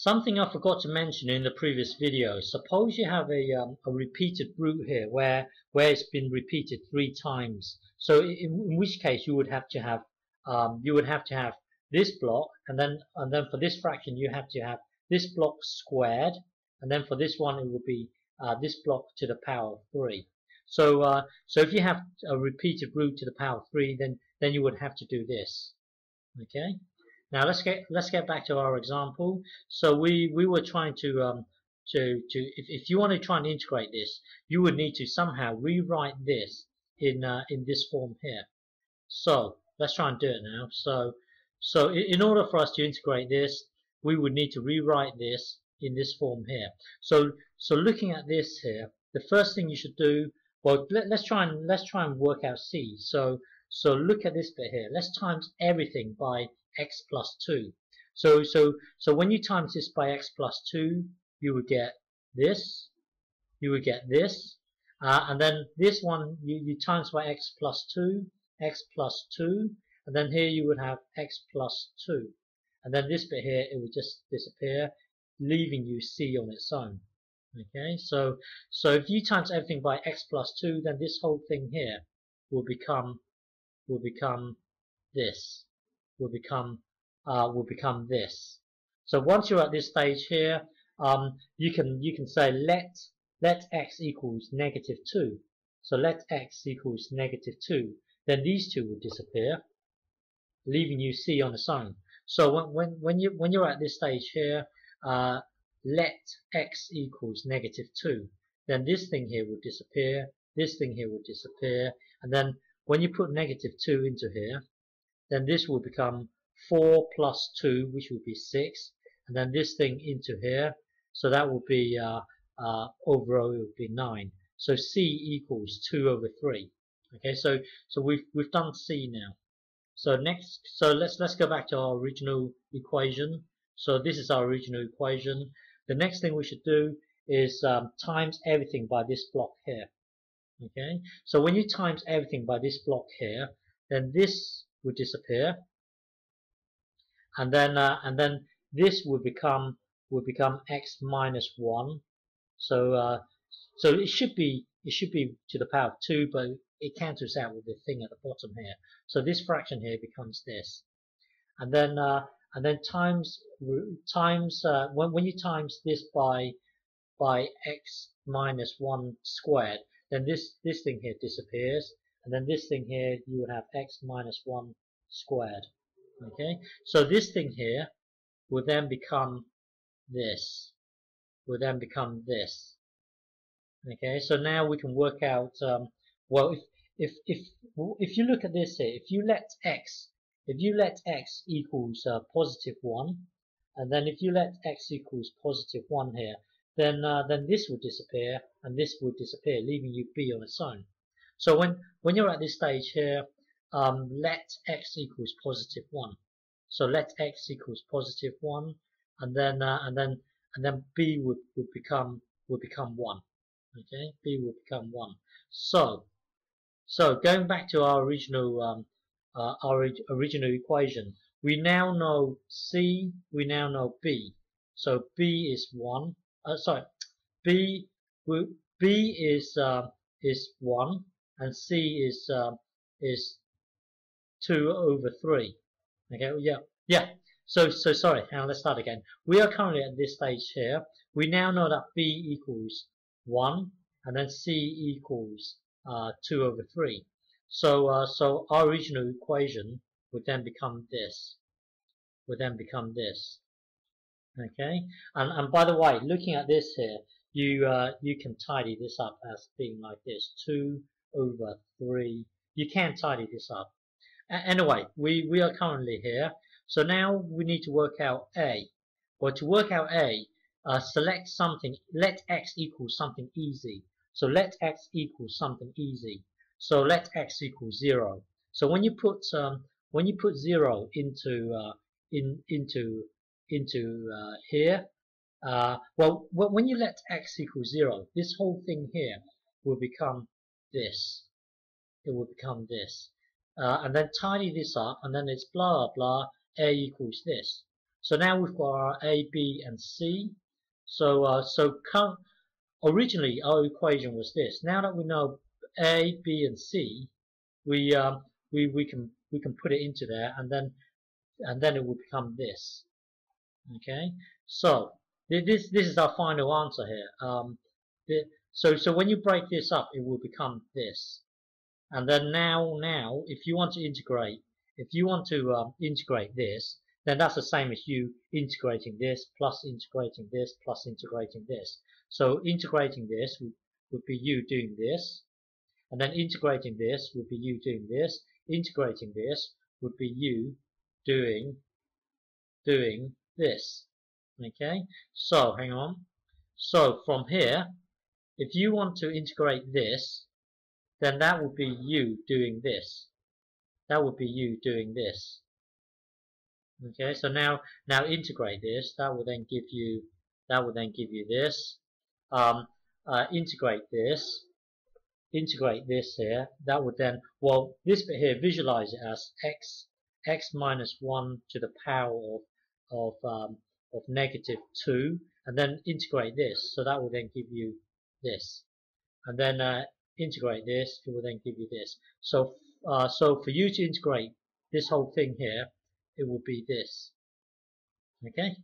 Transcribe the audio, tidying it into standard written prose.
Something I forgot to mention in the previous video. Suppose you have a repeated root here where it's been repeated 3 times. So in which case you would have to have this block, and then for this fraction you have to have this block squared, and then for this one it will be this block to the power of 3. So if you have a repeated root to the power of 3, then you would have to do this. Okay. Now let's get back to our example. So we were trying to if you want to try and integrate this, you would need to somehow rewrite this in this form here. So let's try and do it now. So in order for us to integrate this, we would need to rewrite this in this form here. So looking at this here, the first thing you should do, well, let's try and work out C. So look at this bit here. Let's times everything by x plus 2. So when you times this by x plus 2, you would get this, and then this one you times by x plus 2, and then here you would have x plus 2, and then this bit here, it would just disappear, leaving you C on its own. Okay, so if you times everything by x plus 2, then this whole thing here will become this. Will become this. So once you're at this stage here, you can say let x equals -2. So let x equals -2. Then these two will disappear, leaving you C on its own. So when you're at this stage here, let x equals -2. Then this thing here will disappear. This thing here will disappear, and then when you put -2 into here, then this will become 4 plus 2, which will be 6, and then this thing into here, so that will be overall it will be 9. So C equals 2 over 3. Okay, so we've done C now. So let's go back to our original equation. So this is our original equation. The next thing we should do is times everything by this block here. Okay, so when you times everything by this block here, then this will disappear, and then this will become x minus 1. So it should be to the power of 2, but it cancels out with the thing at the bottom here. So this fraction here becomes this, and then times when you times this by x minus 1 squared, then this thing here disappears, and then this thing here you would have x minus 1 squared. Okay, so this thing here will then become this. Okay, so now we can work out. Well, if you look at this here, if you let x equals positive 1, and then if you let x equals positive 1 here, then this will disappear and this will disappear, leaving you B on its own. So when you're at this stage here, let x equals positive 1. So let x equals positive 1, and then B would become 1. Okay, B will become 1. So going back to our original equation, we now know C, we now know B. So B is 1. B is 1, and C is 2 over 3. Okay, yeah. So sorry. Now let's start again. We are currently at this stage here. We now know that B equals 1, and then C equals 2 over 3. So our original equation would then become this. Okay, and by the way, looking at this here, you can tidy this up as being like this: 2 over 3. You can tidy this up. Anyway, we are currently here. So now we need to work out A. Well, to work out A, select something. Let x equal something easy. So let x equal something easy. So let x equal 0. So when you put 0 into here, well, when you let x equal 0, this whole thing here will become this. It will become this. And then tidy this up, and then it's blah blah, A equals this. So now we've got our A, B, and C. So originally our equation was this. Now that we know A, B, and C, we can put it into there, and then it will become this. Okay. So this is our final answer here. So when you break this up, it will become this. And then now, if you want to integrate this, then that's the same as you integrating this plus integrating this plus integrating this. So integrating this would be you doing this, and then integrating this would be you doing this. Integrating this would be you doing this. Okay. So hang on. So from here, if you want to integrate this, then that would be you doing this. That would be you doing this. Okay, so now integrate this. That will then give you this. Integrate this. Integrate this here. That would then, well, this bit here, visualize it as x minus 1 to the power of negative 2, and then integrate this. So that will then give you this, and then integrate this. It will then give you this. So for you to integrate this whole thing here, it will be this. Okay.